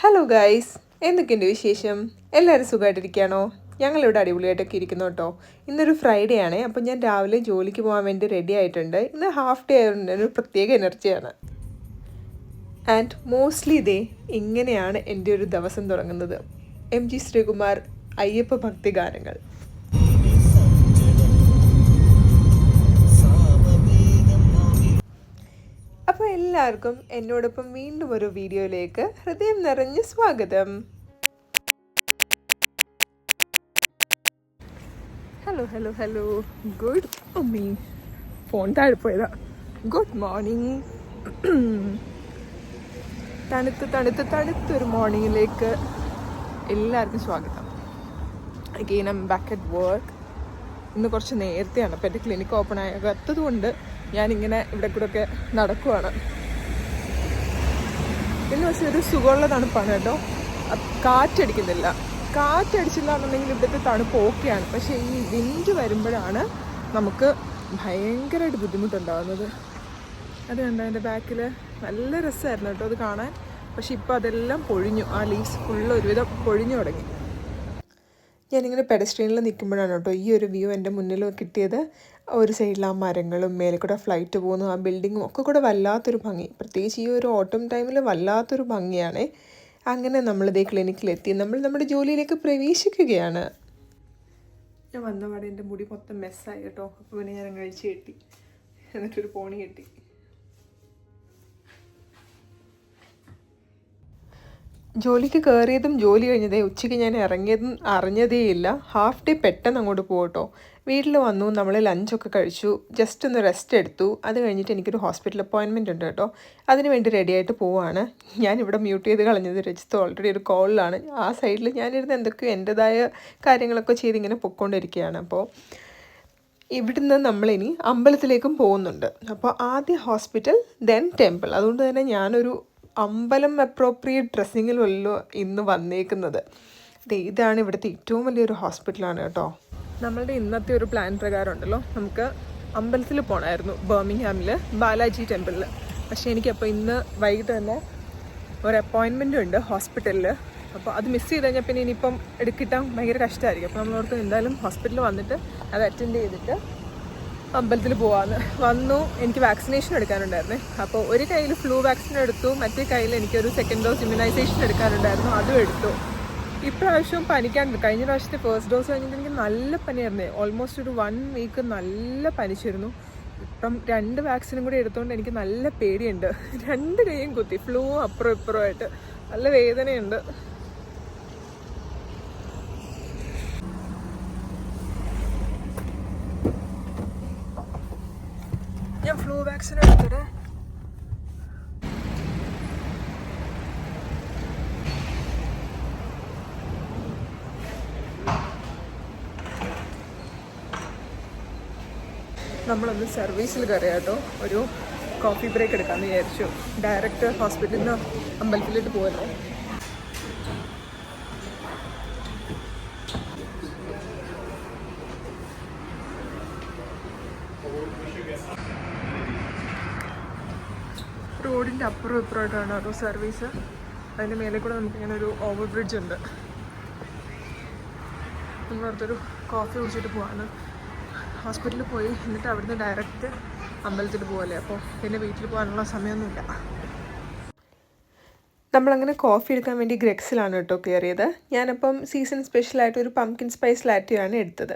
Hello guys, എന്തൊക്കെയുണ്ട് വിശേഷം? എല്ലാവരും സുഖമായിട്ടിരിക്കുകയാണോ? ഞങ്ങളിവിടെ അടിപൊളിയായിട്ടൊക്കെ ഇരിക്കുന്നു കേട്ടോ. ഇന്നൊരു ഫ്രൈഡേ ആണ്, അപ്പോൾ ഞാൻ രാവിലെ ജോലിക്ക് പോകാൻ വേണ്ടി റെഡി ആയിട്ടുണ്ട്. ഇന്ന് ഹാഫ് ഡേ ആയതുകൊണ്ട് ഒരു പ്രത്യേക എനർജിയാണ്. ആൻഡ് മോസ്റ്റ്ലി ഇതേ ഇങ്ങനെയാണ് എൻ്റെ ഒരു ദിവസം തുടങ്ങുന്നത്. MG ശ്രീകുമാർ അയ്യപ്പ ഭക്തി ഗാനങ്ങൾ. അപ്പോൾ എല്ലാവർക്കും എന്നോടൊപ്പം വീണ്ടും ഒരു വീഡിയോയിലേക്ക് ഹൃദയം നിറഞ്ഞ സ്വാഗതം. Hello hello hello good phone താഴെ പോയതാ. Good morning. തണുത്തൊരു മോർണിംഗിലേക്ക് എല്ലാവർക്കും സ്വാഗതം. Again I am back at work. ഇന്ന് കുറച്ച് നേരത്തെയാണ്, അപ്പോൾ എൻ്റെ ക്ലിനിക്ക് ഓപ്പൺ ആകാത്തത് കൊണ്ട് ഞാനിങ്ങനെ ഇവിടെ കൂടെ ഒക്കെ നടക്കുവാണ്. പിന്നെ പക്ഷേ ഒരു സുഖമുള്ള തണുപ്പാണ് കേട്ടോ. കാറ്റടിക്കുന്നില്ല എന്നുണ്ടെങ്കിൽ ഇവിടുത്തെ തണുപ്പ് ഓക്കെയാണ്. പക്ഷേ ഈ വിൻഡ് വരുമ്പോഴാണ് നമുക്ക് ഭയങ്കരമായിട്ട് ബുദ്ധിമുട്ടുണ്ടാകുന്നത്. അത് കണ്ടോ എൻ്റെ ബാക്കിൽ? നല്ല രസമായിരുന്നു കേട്ടോ അത് കാണാൻ. പക്ഷെ ഇപ്പോൾ അതെല്ലാം പൊഴിഞ്ഞു. ആ ലീവ്സ് ഫുള്ള് ഒരുവിധം പൊഴിഞ്ഞു തുടങ്ങി. ഞാനിങ്ങനെ പെഡസ്ട്രിയനിൽ നിൽക്കുമ്പോഴാണ് കേട്ടോ ഈ ഒരു വ്യൂ എൻ്റെ മുന്നിൽ കിട്ടിയത്. ഒരു സൈഡിൽ ആ മരങ്ങളും മേലെ കൂടെ ഫ്ലൈറ്റ് പോകുന്നു, ആ ബിൽഡിങ്ങും ഒക്കെ കൂടെ വല്ലാത്തൊരു ഭംഗി. പ്രത്യേകിച്ച് ഈ ഒരു ഓട്ടം ടൈമിൽ വല്ലാത്തൊരു ഭംഗിയാണ്. അങ്ങനെ നമ്മളിതേ ക്ലിനിക്കിലെത്തി, നമ്മൾ നമ്മുടെ ജോലിയിലേക്ക് പ്രവേശിക്കുകയാണ്. ഞാൻ വന്നപാടെ എൻ്റെ മുടി മൊത്തം മെസ്സായി കേട്ടോ. അപ്പോൾ പിന്നെ ഞാൻ കഴിച്ച് കെട്ടി, എന്നിട്ടൊരു പോണി കെട്ടി. ജോലിക്ക് കയറിയതും ജോലി കഴിഞ്ഞതേ ഉച്ചയ്ക്ക് ഞാൻ ഇറങ്ങിയതും അറിഞ്ഞതേയില്ല. ഹാഫ് ഡേ പെട്ടെന്ന് അങ്ങോട്ട് പോകട്ടോ. വീട്ടിൽ വന്നു, നമ്മൾ ലഞ്ചൊക്കെ കഴിച്ചു, ജസ്റ്റ് ഒന്ന് റെസ്റ്റ് എടുത്തു. അത് കഴിഞ്ഞിട്ട് എനിക്കൊരു ഹോസ്പിറ്റൽ അപ്പോയിൻമെൻറ്റ് ഉണ്ട് കേട്ടോ. അതിന് വേണ്ടി റെഡി ആയിട്ട് പോവാണ്. ഞാനിവിടെ മ്യൂട്ട് ചെയ്ത് കളഞ്ഞത് രജിത്ത് ഓൾറെഡി ഒരു കോളിലാണ്. ആ സൈഡിൽ ഞാനിരുന്ന് എന്തൊക്കെയോ എൻ്റെതായ കാര്യങ്ങളൊക്കെ ചെയ്ത് ഇങ്ങനെ പൊയ്ക്കൊണ്ടിരിക്കുകയാണ്. അപ്പോൾ ഇവിടുന്ന് നമ്മളിനി അമ്പലത്തിലേക്കും പോകുന്നുണ്ട്. അപ്പോൾ ആദ്യം ഹോസ്പിറ്റൽ, ദെൻ ടെമ്പിൾ. അതുകൊണ്ട് തന്നെ ഞാനൊരു അമ്പലം അപ്രോപ്രിയേറ്റ് ഡ്രസ്സിങ്ങിലല്ലോ ഇന്ന് വന്നേക്കുന്നത്. ഇതാണ് ഇവിടുത്തെ ഏറ്റവും വലിയൊരു ഹോസ്പിറ്റലാണ് കേട്ടോ. നമ്മളുടെ ഇന്നത്തെ ഒരു പ്ലാൻ പ്രകാരം ഉണ്ടല്ലോ, നമുക്ക് അമ്പലത്തിൽ പോകണമായിരുന്നു, ബർമിംഗ്ഹാമിൽ ബാലാജി ടെമ്പിളിൽ. പക്ഷേ എനിക്കപ്പോൾ ഇന്ന് വൈകിട്ട് തന്നെ ഒരു അപ്പോയിൻമെൻ്റ് ഉണ്ട് ഹോസ്പിറ്റലിൽ. അപ്പോൾ അത് മിസ് ചെയ്ത് കഴിഞ്ഞാൽ പിന്നെ ഇനിയിപ്പം കിട്ടാൻ ഭയങ്കര കഷ്ടമായിരിക്കും. അപ്പോൾ നമ്മളോർക്ക് എന്തായാലും ഹോസ്പിറ്റലിൽ വന്നിട്ട് അത് അറ്റൻഡ് ചെയ്തിട്ട് അമ്പലത്തിൽ പോകാമെന്ന്. വന്നു, എനിക്ക് വാക്സിനേഷൻ എടുക്കാനുണ്ടായിരുന്നേ. അപ്പോൾ ഒരു കയ്യിൽ ഫ്ലൂ വാക്സിൻ എടുത്തു, മറ്റേ കയ്യിൽ എനിക്കൊരു സെക്കൻഡ് ഡോസ് ഇമ്മ്യൂണൈസേഷൻ എടുക്കാനുണ്ടായിരുന്നു, അതും എടുത്തു. ഇപ്രാവശ്യം പനിക്കാണ്ട്. കഴിഞ്ഞ പ്രാവശ്യത്തെ ഫസ്റ്റ് ഡോസ് കഴിഞ്ഞിട്ട് എനിക്ക് നല്ല പനിയായിരുന്നേ. ഓൾമോസ്റ്റ് ഒരു 1 വീക്ക് നല്ല പനിച്ചിരുന്നു. ഇപ്പം 2 വാക്സിനും കൂടി എടുത്തുകൊണ്ട് എനിക്ക് നല്ല പേടിയുണ്ട്. 2 കൈയും കുത്തി, ഫ്ലൂ അപ്പുറം ഇപ്പുറമായിട്ട്. നല്ല വേദനയുണ്ട്. ഞാൻ ഫ്ലൂ വാക്സിൻ എടുത്തിട്ട് നമ്മളൊന്ന് സർവീസിൽ കയറിയാട്ടോ. ഒരു കോഫി ബ്രേക്ക് എടുക്കാമെന്ന് വിചാരിച്ചു. ഡയറക്റ്റ് ഹോസ്പിറ്റലിൽ നിന്ന് അമ്പലത്തിലേക്ക് പോകല്ലോ. റോഡിൻ്റെ അപ്പുറം ഇപ്പുറമായിട്ടാണ് ഒരു സർവീസ്. അതിൻ്റെ മേലെ കൂടെ നമുക്കിങ്ങനെ ഒരു ഓവർ ബ്രിഡ്ജ് ഉണ്ട്. നമ്മളടുത്തൊരു കോഫി കുടിച്ചിട്ട് പോവാണ്. ഹോസ്പിറ്റലിൽ പോയി എന്നിട്ട് അവിടുന്ന് ഡയറക്റ്റ് അമ്പലത്തിൽ പോകല്ലേ. അപ്പോൾ പിന്നെ വീട്ടിൽ പോകാനുള്ള സമയമൊന്നുമില്ല. നമ്മളങ്ങനെ കോഫി എടുക്കാൻ വേണ്ടി ഗ്രെക്സിലാണ് കേട്ടോ കയറിയത്. ഞാനപ്പം സീസൺ സ്പെഷ്യലായിട്ട് ഒരു പംകിൻ സ്പൈസ് ലാറ്റെയാണ് എടുത്തത്.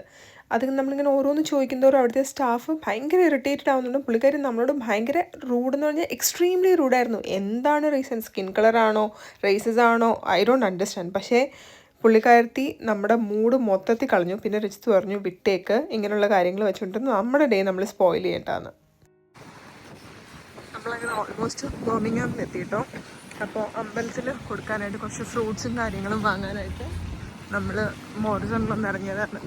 അത് നമ്മളിങ്ങനെ ഓരോന്ന് ചോദിക്കുന്നതോറും അവിടുത്തെ സ്റ്റാഫ് ഭയങ്കര ഇറിറ്റേറ്റഡ് ആവുന്നുണ്ട്. പുള്ളിക്കാരി നമ്മളോട് ഭയങ്കര റൂഡെന്ന് പറഞ്ഞാൽ എക്സ്ട്രീംലി റൂഡായിരുന്നു. എന്താണ് റീസൺ? സ്കിൻ കളറാണോ, റേസസ് ആണോ, ഐ ഡോണ്ട് അണ്ടർസ്റ്റാൻഡ്. പക്ഷേ പുള്ളിക്കാരത്തി നമ്മുടെ മൂഡ് മൊത്തത്തിൽ കളഞ്ഞു. പിന്നെ രജിത്ത് പറഞ്ഞു, വിട്ടേക്ക്, ഇങ്ങനെയുള്ള കാര്യങ്ങൾ വെച്ചുകൊണ്ട് നമ്മുടെ ഡേ നമ്മൾ സ്പോയിൽ ചെയ്യേണ്ടതെന്ന്. നമ്മളങ്ങനെ ഓൾമോസ്റ്റ് ബർമിംഗ്ഹാമിൽ എത്തിയിട്ടോ. അപ്പോൾ അമ്പലത്തിൽ കൊടുക്കാനായിട്ട് കുറച്ച് ഫ്രൂട്ട്സും കാര്യങ്ങളും വാങ്ങാനായിട്ട് നമ്മൾ മോറിസണിലൊന്ന് ഇറങ്ങിയതാണ്.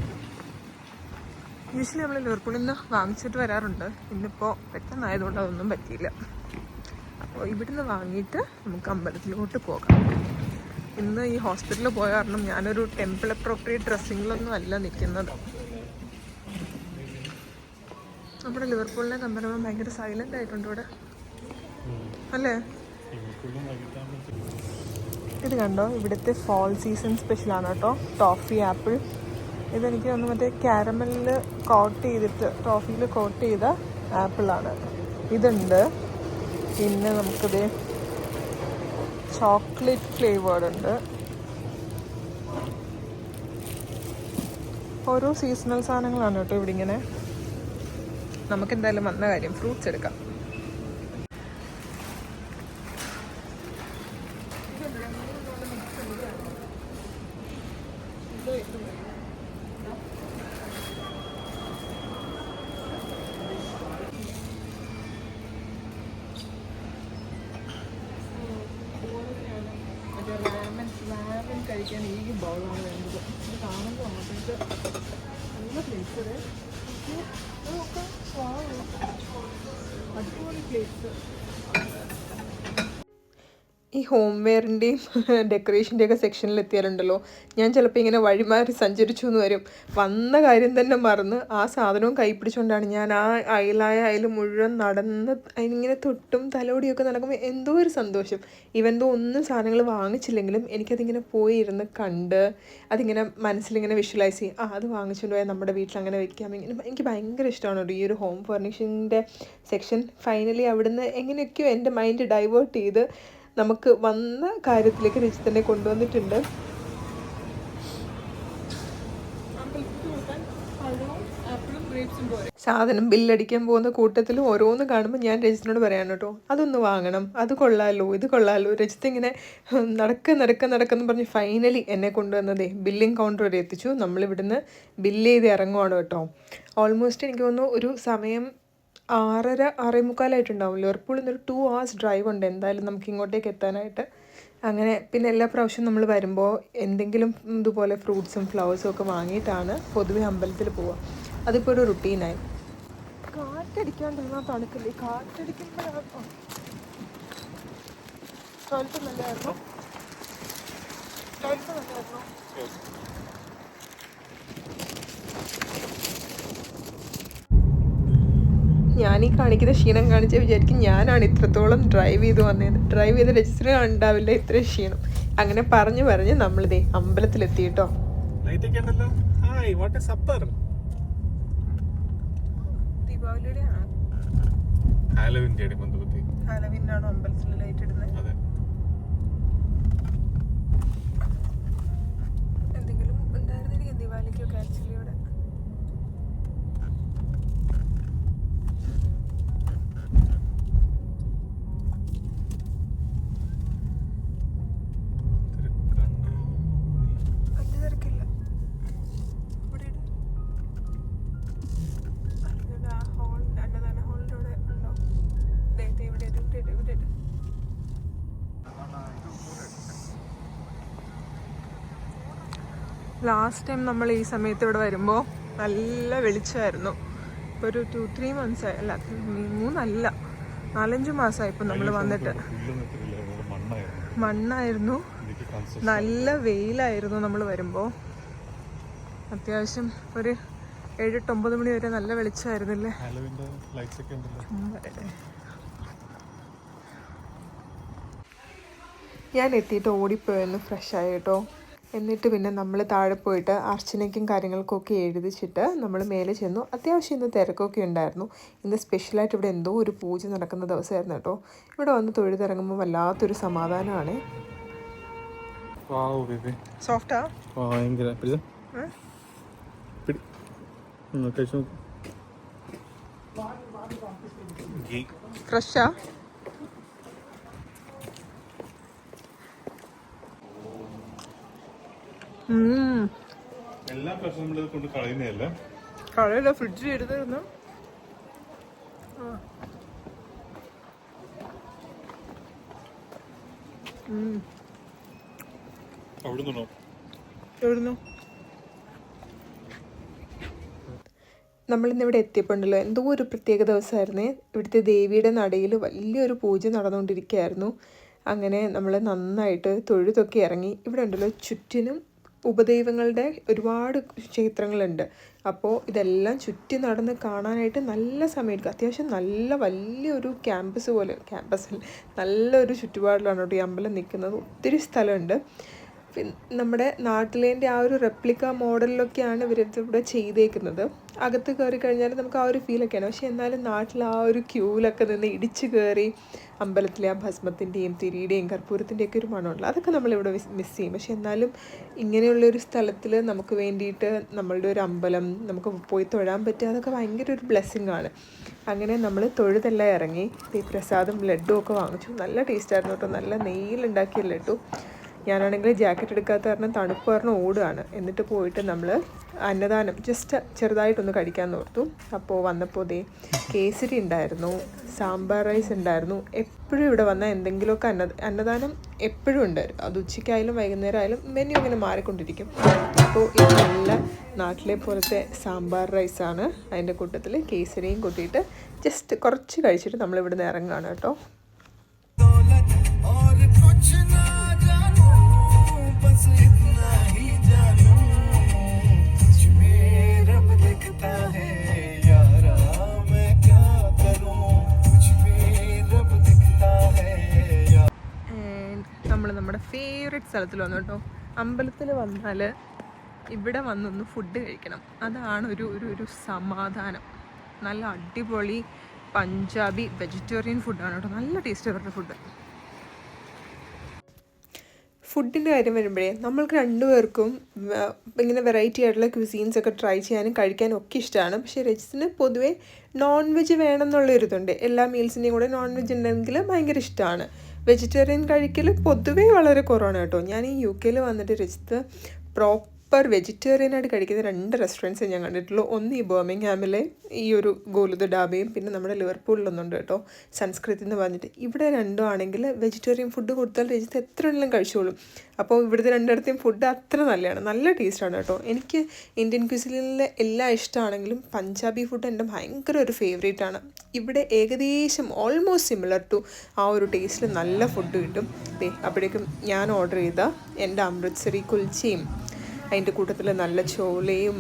യൂഷ്വലി നമ്മൾ ലിവർപൂളിൽ നിന്ന് വാങ്ങിച്ചിട്ട് വരാറുണ്ട്. ഇന്നിപ്പോൾ പെട്ടെന്നായതുകൊണ്ട് അതൊന്നും പറ്റിയില്ല. അപ്പോൾ ഇവിടുന്ന് വാങ്ങിയിട്ട് നമുക്ക് അമ്പലത്തിലോട്ട് പോകാം. ഇന്ന് ഈ ഹോസ്പിറ്റലിൽ പോയ കാരണം ഞാനൊരു ടെമ്പിൾ അപ്രോപ്രിയേറ്റ് ഡ്രസ്സിങ്ങിലൊന്നും അല്ല നിൽക്കുന്നത്. നമ്മുടെ ലിവർപൂളിനെ കമ്പയർ ചെയ്യുമ്പോൾ ഭയങ്കര സൈലൻ്റ് ആയിട്ടുണ്ട് ഇവിടെ, അല്ലേ? ഇത് കണ്ടോ, ഇവിടുത്തെ ഫോൾ സീസൺ സ്പെഷ്യലാണ് കേട്ടോ, ടോഫി ആപ്പിൾ. ഇതെനിക്ക് ഒന്ന് മറ്റേ കാരമലിൽ കോട്ട് ചെയ്തിട്ട്, ടോഫിയിൽ കോട്ട് ചെയ്ത ആപ്പിളാണ്. ഇതുണ്ട്. പിന്നെ നമുക്കിത് ചോക്ലേറ്റ് ഫ്ലേവേർഡ് ഉണ്ട്. ഓരോ സീസണൽ സാധനങ്ങളാണ് കേട്ടോ ഇവിടെ ഇങ്ങനെ. നമുക്കെന്തായാലും വന്ന കാര്യം ഫ്രൂട്ട്സ് എടുക്കാം. റാമൻ കഴിക്കാൻ ഈ ബൗളാണ് വേണ്ടത്. ഇത് കാണുമ്പോൾ അങ്ങോട്ടേക്ക് നല്ല പ്ലേസ്. അടിപൊളി പ്ലേസ്. ഈ ഹോം വെയറിൻ്റെയും ഡെക്കറേഷൻ്റെയൊക്കെ സെക്ഷനിൽ എത്തിയാലുണ്ടല്ലോ, ഞാൻ ചിലപ്പോൾ ഇങ്ങനെ വഴിമാറി സഞ്ചരിച്ചു എന്ന് വരും. വന്ന കാര്യം തന്നെ മറന്ന് ആ സാധനവും കൈ പിടിച്ചുകൊണ്ടാണ് ഞാൻ ആ അയൽ മുഴുവൻ നടന്ന് അതിനിങ്ങനെ തൊട്ടും തലോടിയൊക്കെ നടക്കുമ്പോൾ എന്തോ ഒരു സന്തോഷം. ഇവന്തോ ഒന്നും സാധനങ്ങൾ വാങ്ങിച്ചില്ലെങ്കിലും എനിക്കതിങ്ങനെ പോയി ഇരുന്ന് കണ്ട് അതിങ്ങനെ മനസ്സിലിങ്ങനെ വിഷ്വലൈസ് ചെയ്യും. അത് വാങ്ങിച്ചുകൊണ്ട് പോയാൽ നമ്മുടെ വീട്ടിൽ അങ്ങനെ വെക്കാം. ഇങ്ങനെ എനിക്ക് ഭയങ്കര ഇഷ്ടമാണ് ഈ ഒരു ഹോം ഫർണിഷിങ്ങിൻ്റെ സെക്ഷൻ. ഫൈനലി അവിടുന്ന് എങ്ങനെയൊക്കെയോ എൻ്റെ മൈൻഡ് ഡൈവേർട്ട് ചെയ്ത് നമുക്ക് വന്ന കാര്യത്തിലേക്ക് രജിതനെ കൊണ്ടുവന്നിട്ടുണ്ട്. സാധനം ബില്ലടിക്കാൻ പോകുന്ന കൂട്ടത്തിലും ഓരോന്ന് കാണുമ്പോൾ ഞാൻ രജിത്തിനോട് പറയാണ് കേട്ടോ, അതൊന്ന് വാങ്ങണം, അത് കൊള്ളാമല്ലോ, ഇത് കൊള്ളാമല്ലോ. രജിത്ത് ഇങ്ങനെ നടക്കെന്ന് പറഞ്ഞ് ഫൈനലി എന്നെ കൊണ്ടുവന്നതേ ബില്ലിംഗ് കൗണ്ടർ വരെ എത്തിച്ചു. നമ്മളിവിടുന്ന് ബില്ല് ചെയ്ത് ഇറങ്ങുവാണ് കേട്ടോ. ഓൾമോസ്റ്റ് എനിക്ക് തോന്നുന്നു ഒരു സമയം 6:45 ലിവർപൂളിൽ നിന്നൊരു 2 hours ഡ്രൈവ് ഉണ്ട് എന്തായാലും നമുക്ക് ഇങ്ങോട്ടേക്ക് എത്താനായിട്ട്. അങ്ങനെ പിന്നെ എല്ലാ പ്രാവശ്യവും നമ്മൾ വരുമ്പോൾ എന്തെങ്കിലും ഇതുപോലെ ഫ്രൂട്ട്സും ഫ്ലവേഴ്സും ഒക്കെ വാങ്ങിയിട്ടാണ് പൊതുവെ അമ്പലത്തിൽ പോവുക. അതിപ്പോൾ ഒരു റുട്ടീനായി. കാറ്റടിക്കാണ്ടിരുന്നാൽ തണുക്കില്ലേ? കാറ്റടിക്കുമ്പോഴാണ്. ടോയ്ലറ്റ് നല്ലതായിരുന്നു. ഞാനീ കാണിക്കുന്ന ക്ഷീണം കാണിച്ച് വിചാരിക്കും ഞാനാണ് ഇത്രത്തോളം ഡ്രൈവ് ചെയ്ത് വന്നത്. ഡ്രൈവ് ചെയ്ത രജിസ്റ്റർ ഉണ്ടാവില്ല ഇത്രയും ക്ഷീണം. അങ്ങനെ പറഞ്ഞ് നമ്മളിതേ അമ്പലത്തിലെത്തി കേട്ടോ. ദീപാവലിയുടെ ഹാലോവിനാണോ അമ്പലത്തിൽ ലൈറ്റ് ഇടുന്നത്? എന്തെങ്കിലും ഉണ്ടായിരുന്നിരിക്കും ദീപാവലിക്കൊക്കെ ആക്ച്വലി ഇവിടെ. ലാസ്റ്റ് ടൈം നമ്മൾ ഈ സമയത്ത് ഇവിടെ വരുമ്പോൾ നല്ല വെളിച്ചമായിരുന്നു. ഇപ്പോൾ ഒരു 2-3 months ആയി, അല്ല 4-5 മാസമായി ഇപ്പം നമ്മൾ വന്നിട്ട്. മണ്ണായിരുന്നു, നല്ല വെയിലായിരുന്നു നമ്മൾ വരുമ്പോൾ. അത്യാവശ്യം ഒരു 7-8-9 മണി വരെ നല്ല വെളിച്ചമായിരുന്നില്ലേ? ഞാൻ എത്തിയിട്ട് ഓടിപ്പോയെന്ന് ഫ്രഷായി കേട്ടോ. എന്നിട്ട് പിന്നെ നമ്മൾ താഴെ പോയിട്ട് അർച്ചനയ്ക്കും കാര്യങ്ങൾക്കൊക്കെ എഴുതിച്ചിട്ട് നമ്മൾ മേലെ ചെന്നു. അത്യാവശ്യം ഇന്ന് തിരക്കൊക്കെ ഉണ്ടായിരുന്നു. ഇന്ന് സ്പെഷ്യലായിട്ട് ഇവിടെ എന്തോ ഒരു പൂജ നടക്കുന്ന ദിവസമായിരുന്നു കേട്ടോ. ഇവിടെ വന്ന് തൊഴുതിറങ്ങുമ്പോൾ വല്ലാത്തൊരു സമാധാനമാണ്. സോഫ്റ്റാ, ഫ്രഷാ. എല്ലാ പ്രശ്നങ്ങളും കൊണ്ട് കളയുന്നതല്ല, കളയല്ല, ഫ്രിഡ്ജിൽ എടുത്തിരുന്നു. എവിടുന്നു നമ്മളിന്നിവിടെ എത്തിയപ്പോണ്ടല്ലോ എന്തോ ഒരു പ്രത്യേക ദിവസമായിരുന്നേ. ഇവിടുത്തെ ദേവിയുടെ നടയിൽ വലിയൊരു പൂജ നടന്നുകൊണ്ടിരിക്കുകയായിരുന്നു. അങ്ങനെ നമ്മൾ നന്നായിട്ട് തൊഴുതൊക്കെ ഇറങ്ങി. ഇവിടെ ഉണ്ടല്ലോ ചുറ്റിനും ഉപദൈവങ്ങളുടെ ഒരുപാട് ക്ഷേത്രങ്ങളുണ്ട്. അപ്പോൾ ഇതെല്ലാം ചുറ്റി നടന്ന് കാണാനായിട്ട് നല്ല സമയമെടുക്കും. അത്യാവശ്യം നല്ല വലിയൊരു ക്യാമ്പസിൽ നല്ലൊരു ചുറ്റുപാടിലാണ് കേട്ടോ ഈ അമ്പലം നിൽക്കുന്നത്. ഒത്തിരി സ്ഥലമുണ്ട്. നമ്മുടെ നാട്ടിലേൻ്റെ ആ ഒരു റെപ്ലിക്ക മോഡലിലൊക്കെയാണ് ഇവരിവിടെ ചെയ്തേക്കുന്നത്. അകത്ത് കയറി കഴിഞ്ഞാൽ നമുക്ക് ആ ഒരു ഫീലൊക്കെയാണ്. പക്ഷേ എന്നാലും നാട്ടിൽ ആ ഒരു ക്യൂവിലൊക്കെ നിന്ന് ഇടിച്ച് കയറി അമ്പലത്തിലെ ആ ഭസ്മത്തിൻ്റെയും തിരിയുടെയും കർപ്പൂരത്തിൻ്റെയൊക്കെ ഒരു മണമുണ്ട്. അതൊക്കെ നമ്മളിവിടെ മിസ് ചെയ്യും. പക്ഷേ എന്നാലും ഇങ്ങനെയുള്ളൊരു സ്ഥലത്തിൽ നമുക്ക് വേണ്ടിയിട്ട് നമ്മളുടെ ഒരു അമ്പലം നമുക്ക് പോയി തൊഴാൻ പറ്റുക, അതൊക്കെ ഭയങ്കര ഒരു ബ്ലെസ്സിങ് ആണ്. അങ്ങനെ നമ്മൾ തൊഴുതെല്ലാം ഇറങ്ങി ഈ പ്രസാദം ലഡ്ഡു ഒക്കെ വാങ്ങിച്ചു. നല്ല ടേസ്റ്റായിരുന്നു കേട്ടോ. നല്ല നെയ്യിലുണ്ടാക്കിയ ലഡ്ഡു. ഞാനാണെങ്കിൽ ജാക്കറ്റ് എടുക്കാത്ത കാരണം തണുപ്പ് കാരണം ഓടുകയാണ്. എന്നിട്ട് പോയിട്ട് നമ്മൾ അന്നദാനം ജസ്റ്റ് ചെറുതായിട്ടൊന്ന് കഴിക്കാമെന്ന് ഓർത്തു. അപ്പോൾ വന്നപ്പോൾ കേസരി ഉണ്ടായിരുന്നു, സാമ്പാർ റൈസ് ഉണ്ടായിരുന്നു. എപ്പോഴും ഇവിടെ വന്നാൽ എന്തെങ്കിലുമൊക്കെ അന്നദാനം എപ്പോഴും ഉണ്ടായിരുന്നു. അത് ഉച്ചയ്ക്കായാലും വൈകുന്നേരം ആയാലും മെനു ഇങ്ങനെ മാറിക്കൊണ്ടിരിക്കും. അപ്പോൾ ഇത് നല്ല നാട്ടിലെ പോലത്തെ സാമ്പാർ റൈസാണ്. അതിൻ്റെ കൂട്ടത്തിൽ കേസരിയും കൂട്ടിയിട്ട് ജസ്റ്റ് കുറച്ച് കഴിച്ചിട്ട് നമ്മളിവിടെ നിന്ന് ഇറങ്ങുകയാണ് കേട്ടോ. നമ്മൾ നമ്മുടെ ഫേവറേറ്റ് സ്ഥലത്തിൽ വന്നു കേട്ടോ. അമ്പലത്തിൽ വന്നാൽ ഇവിടെ വന്നൊന്ന് ഫുഡ് കഴിക്കണം. അതാണ് ഒരു സമാധാനം. നല്ല അടിപൊളി പഞ്ചാബി വെജിറ്റേറിയൻ ഫുഡാണ് കേട്ടോ. നല്ല ടേസ്റ്റ് അവരുടെ ഫുഡിൻ്റെ കാര്യം വരുമ്പോഴേ നമ്മൾക്ക് രണ്ടുപേർക്കും ഇങ്ങനെ വെറൈറ്റി ആയിട്ടുള്ള ക്യൂസീൻസൊക്കെ ട്രൈ ചെയ്യാനും കഴിക്കാനും ഒക്കെ ഇഷ്ടമാണ്. പക്ഷേ രജിത്തിന് പൊതുവേ നോൺ വെജ് വേണം എന്നുള്ളൊരിതുണ്ട്. എല്ലാ മീൽസിൻ്റെയും കൂടെ നോൺ വെജ് ഉണ്ടെങ്കിൽ ഭയങ്കര ഇഷ്ടമാണ്. വെജിറ്റേറിയൻ കഴിക്കൽ പൊതുവേ വളരെ കുറവാണ് കേട്ടോ. ഞാൻ ഈ UK വന്നിട്ട് രജിത്ത് വെജിറ്റേറിയനായിട്ട് കഴിക്കുന്ന 2 റെസ്റ്റോറൻറ്റ്സ് ഞാൻ കണ്ടിട്ടുള്ളൂ. ഒന്ന് ഈ ബർമിംഗ്ഹാമിലെ ഈ ഒരു ഗോലുദ് ഡാബയും പിന്നെ നമ്മുടെ ലിവർപൂളിലൊന്നുണ്ട് കേട്ടോ, സംസ്കൃതി എന്ന് പറഞ്ഞിട്ട്. ഇവിടെ രണ്ടും ആണെങ്കിൽ വെജിറ്റേറിയൻ ഫുഡ് കൊടുത്താൽ രജിത്ത് എത്ര വേണമെങ്കിലും കഴിച്ചോളും. അപ്പോൾ ഇവിടുത്തെ രണ്ടിടത്തെയും ഫുഡ് അത്ര നല്ലതാണ്, നല്ല ടേസ്റ്റാണ് കേട്ടോ. എനിക്ക് ഇന്ത്യൻ ക്യൂസിനിലെ എല്ലാം ഇഷ്ടമാണെങ്കിലും പഞ്ചാബി ഫുഡ് എൻ്റെ ഭയങ്കര ഒരു ഫേവറേറ്റ് ആണ്. ഇവിടെ ഏകദേശം ഓൾമോസ്റ്റ് സിമിലർ ടു ആ ഒരു ടേസ്റ്റിൽ നല്ല ഫുഡ് കിട്ടും. അപ്പോഴേക്കും ഞാൻ ഓർഡർ ചെയ്ത എൻ്റെ അമൃത്സരി കുൽച്ചയും അതിൻ്റെ കൂട്ടത്തിൽ നല്ല ചോലയും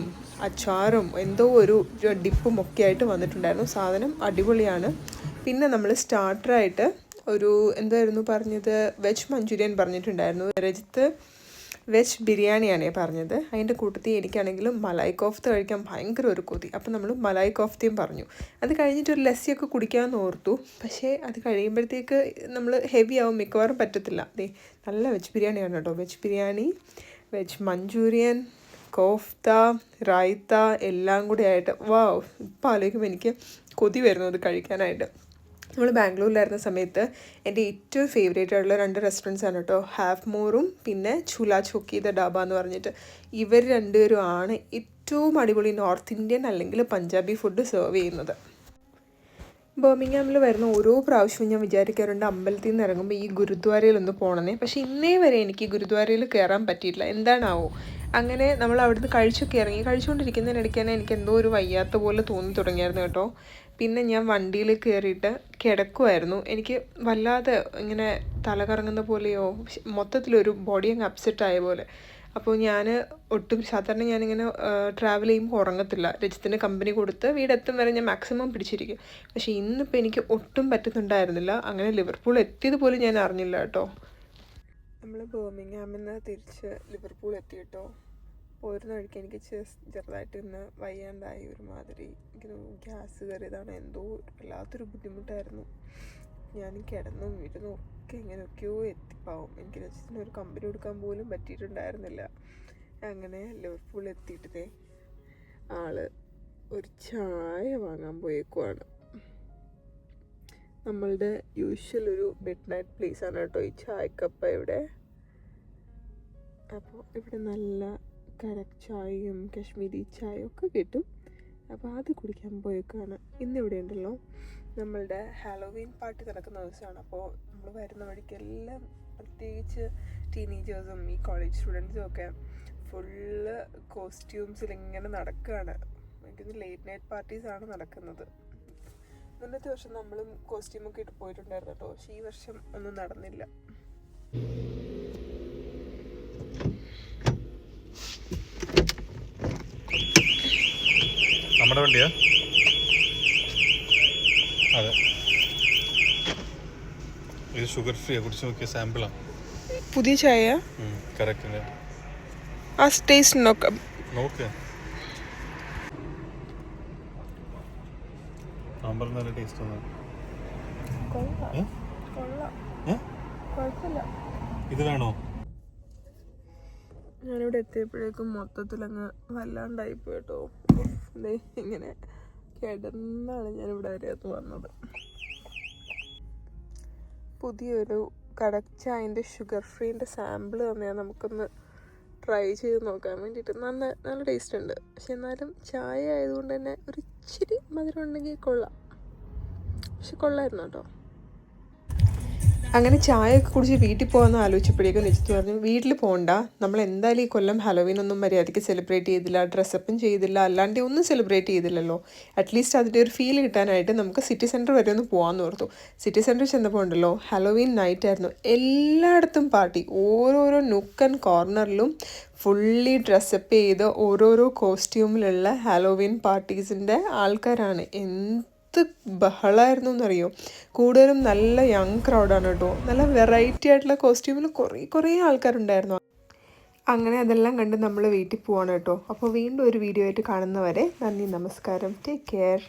അച്ചാറും എന്തോ ഒരു ഡിപ്പും ഒക്കെ ആയിട്ട് വന്നിട്ടുണ്ടായിരുന്നു. സാധനം അടിപൊളിയാണ്. പിന്നെ നമ്മൾ സ്റ്റാർട്ടറായിട്ട് ഒരു എന്തായിരുന്നു പറഞ്ഞത്, വെജ് മഞ്ചൂരിയൻ പറഞ്ഞിട്ടുണ്ടായിരുന്നു. രജിത്ത് വെജ് ബിരിയാണിയാണ് പറഞ്ഞത്. അതിൻ്റെ കൂട്ടത്തിൽ എനിക്കാണെങ്കിലും മലായി കോഫ്ത കഴിക്കാൻ ഭയങ്കര ഒരു കൊതി. അപ്പോൾ നമ്മൾ മലായി കോഫ്തയും പറഞ്ഞു. അത് കഴിഞ്ഞിട്ട് ഒരു ലസ്സിയൊക്കെ കുടിക്കാമെന്ന് ഓർത്തു. പക്ഷേ അത് കഴിയുമ്പോഴത്തേക്ക് നമ്മൾ ഹെവി ആവും, മിക്കവാറും പറ്റത്തില്ല. നല്ല വെജ് ബിരിയാണിയാണ് കേട്ടോ. Veg biryani, veg Manchurian, kofta, raita എല്ലാം കൂടി ആയിട്ട് വാവ്. ഇപ്പോൾ ആലോചിക്കുമ്പോൾ എനിക്ക് കൊതി വരുന്നു അത് കഴിക്കാനായിട്ട്. നമ്മൾ ബാംഗ്ലൂരിലായിരുന്ന സമയത്ത് എൻ്റെ ഏറ്റവും ഫേവറേറ്റ് ആയിട്ടുള്ള 2 റെസ്റ്റോറൻറ്റ്സ് ആണ് കേട്ടോ. ഹാഫ് മോറും പിന്നെ ചുല ചോക്കി ദ ഡാബ എന്ന് പറഞ്ഞിട്ട്. ഇവർ രണ്ടുപേരും ആണ് ഏറ്റവും അടിപൊളി നോർത്ത് ഇന്ത്യൻ അല്ലെങ്കിൽ പഞ്ചാബി ഫുഡ് സെർവ് ചെയ്യുന്നത്. ബർമിംഗ്ഹാമിൽ വരുന്ന ഓരോ പ്രാവശ്യവും ഞാൻ വിചാരിക്കാറുണ്ട് അമ്പലത്തിൽ നിന്ന് ഇറങ്ങുമ്പോൾ ഈ ഗുരുദ്വാരയിലൊന്ന് പോകണമെന്നേ. പക്ഷേ ഇന്നേ വരെ എനിക്ക് ഗുരുദ്വാരയിൽ കയറാൻ പറ്റിയിട്ടില്ല. എന്താണാവോ. അങ്ങനെ നമ്മൾ അവിടുന്ന് കഴിച്ചുകൊണ്ടിരിക്കുന്നതിനിടയ്ക്ക് തന്നെ എനിക്ക് എന്തോ ഒരു വയ്യാത്ത പോലെ തോന്നി തുടങ്ങിയായിരുന്നു കേട്ടോ. പിന്നെ ഞാൻ വണ്ടിയിൽ കയറിയിട്ട് കിടക്കുമായിരുന്നു. എനിക്ക് വല്ലാതെ ഇങ്ങനെ തല കറങ്ങുന്ന പോലെയോ മൊത്തത്തിലൊരു ബോഡി അങ്ങ് അപ്സെറ്റ് ആയ പോലെ. അപ്പോൾ ഞാൻ സാധാരണ ഞാനിങ്ങനെ ട്രാവൽ ചെയ്യുമ്പോൾ ഉറങ്ങത്തില്ല. രജിത്തിന് കമ്പനി കൊടുത്ത് വീടെത്തും വരെ ഞാൻ മാക്സിമം പിടിച്ചിരിക്കും. പക്ഷേ ഇന്നിപ്പോൾ എനിക്ക് ഒട്ടും പറ്റുന്നുണ്ടായിരുന്നില്ല. അങ്ങനെ ലിവർപൂൾ എത്തിയത് പോലും ഞാൻ അറിഞ്ഞില്ല കേട്ടോ. നമ്മൾ ബർമിംഗ്ഹാമിൽ നിന്ന് തിരിച്ച് ലിവർപൂൾ എത്തി കേട്ടോ. പോരുന്ന വഴിക്ക് എനിക്ക് ചെറുതായിട്ട് ഇന്ന് വയ്യാണ്ടായി. ഒരുമാതിരി എനിക്ക് ഗ്യാസ് കയറിയതാണ്. എന്തോ വല്ലാത്തൊരു ബുദ്ധിമുട്ടായിരുന്നു. ഞാൻ കിടന്നും ഇരുന്നും ഒക്കെ എങ്ങനെയൊക്കെയോ എത്തിപ്പാവും. എനിക്ക് രജിത്തിന് ഒരു കമ്പനി കൊടുക്കാൻ പോലും പറ്റിയിട്ടുണ്ടായിരുന്നില്ല. അങ്ങനെ ലിവർപൂൾ എത്തിയിട്ടേ ആള് ഒരു ചായ വാങ്ങാൻ പോയേക്കുവാണ്. നമ്മളുടെ യൂഷ്വൽ ഒരു മിഡ് നൈറ്റ് പ്ലേസ് ആണ് കേട്ടോ ഈ ചായക്കപ്പ ഇവിടെ. അപ്പോൾ ഇവിടെ നല്ല കരക് ചായയും കശ്മീരി ചായയും ഒക്കെ കിട്ടും. അപ്പോൾ അത് കുടിക്കാൻ പോയേക്കാണ്. ഇന്നിവിടെ ഉണ്ടല്ലോ നമ്മളുടെ ഹാലോവീൻ പാർട്ടി നടക്കുന്ന ദിവസമാണ്. അപ്പോൾ നമ്മൾ വരുന്ന വഴിക്കെല്ലാം പ്രത്യേകിച്ച് ടീനേജേഴ്സും ഈ കോളേജ് സ്റ്റുഡൻസും ഒക്കെ ഫുള്ള് കോസ്റ്റ്യൂംസിൽ ഇങ്ങനെ നടക്കുകയാണ്. എനിക്കൊന്ന് ലേറ്റ് നൈറ്റ് പാർട്ടീസാണ് നടക്കുന്നത്. മുന്നത്തെ വർഷം നമ്മളും കോസ്റ്റ്യൂമൊക്കെ ഇട്ട് പോയിട്ടുണ്ടായിരുന്നു കേട്ടോ. പക്ഷേ ഈ വർഷം ഒന്നും നടന്നില്ല. നമ്മുടെ വണ്ടിയാ? അതെ. ഇത് ഷുഗർ ഫ്രീയാ, കുടിച്ച് നോക്കിയ സാമ്പിളാ. പുതിയ ചായ കറക്റ്റ്. ആ ടേസ്റ്റ് നോക്കാം. നോക്ക്. സാമ്പാർ നല്ല ടേസ്റ്റ് ആണ്. ഇത് വേണോ? ഞാനിവിടെ എത്തിയപ്പോഴേക്കും മൊത്തത്തിൽ അങ്ങ് വല്ലാണ്ടായിപ്പോയി കേട്ടോ. ഇങ്ങനെ കിടന്നാണ് ഞാനിവിടെ വരെ വന്നത്. പുതിയൊരു കടക് ചായൻ്റെ ഷുഗർ ഫ്രീൻ്റെ സാമ്പിൾ തന്നെയാണ് നമുക്കൊന്ന് ട്രൈ ചെയ്ത് നോക്കാൻ വേണ്ടിയിട്ട്. നല്ല ടേസ്റ്റ് ഉണ്ട്. പക്ഷെ എന്നാലും ചായ ആയതുകൊണ്ട് തന്നെ ഒരു ഇച്ചിരി മധുരം ഉണ്ടെങ്കിൽ കൊള്ളാം. പക്ഷെ കൊള്ളായിരുന്നു കേട്ടോ. അങ്ങനെ ചായയൊക്കെ കുടിച്ച് വീട്ടിൽ പോകാമെന്ന് ആലോചിച്ചപ്പോഴേക്കും നിശ്ചിത്ത് പറഞ്ഞു, വീട്ടിൽ പോകണ്ട, നമ്മൾ എന്തായാലും ഈ കൊല്ലം ഹലോവീൻ ഒന്നും മര്യാദയ്ക്ക് സെലിബ്രേറ്റ് ചെയ്തില്ല, ഡ്രസ്സപ്പും ചെയ്തില്ല, അല്ലാണ്ട് ഒന്നും സെലിബ്രേറ്റ് ചെയ്തില്ലല്ലോ. അറ്റ്ലീസ്റ്റ് അതിൻ്റെ ഒരു ഫീൽ കിട്ടാനായിട്ട് നമുക്ക് സിറ്റി സെൻറ്റർ വരെ ഒന്ന് പോകാമെന്ന് ഓർത്തു. സിറ്റി സെൻറ്ററിൽ ചെന്നപ്പോൾ ഉണ്ടല്ലോ, ഹലോവീൻ നൈറ്റ് ആയിരുന്നു. എല്ലായിടത്തും പാർട്ടി. ഓരോരോ നുക്ക് ആൻഡ് കോർണറിലും ഫുള്ളി ഡ്രസ്സപ്പ് ചെയ്ത് ഓരോരോ കോസ്റ്റ്യൂമിലുള്ള ഹാലോവീൻ പാർട്ടീസിൻ്റെ ആൾക്കാരാണ്. ബഹളമായിരുന്നു എന്നറിയോ. കൂടുതലും നല്ല യങ് ക്രൗഡാണ് കേട്ടോ. നല്ല വെറൈറ്റി ആയിട്ടുള്ള കോസ്റ്റ്യൂമിൽ കുറേ ആൾക്കാരുണ്ടായിരുന്നു. അങ്ങനെ അതെല്ലാം കണ്ട് നമ്മൾ വീട്ടിൽ പോവാണ് കേട്ടോ. അപ്പോൾ വീണ്ടും ഒരു വീഡിയോ ആയിട്ട് കാണുന്നവരെ നന്ദി, നമസ്കാരം, ടേക്ക് കെയർ.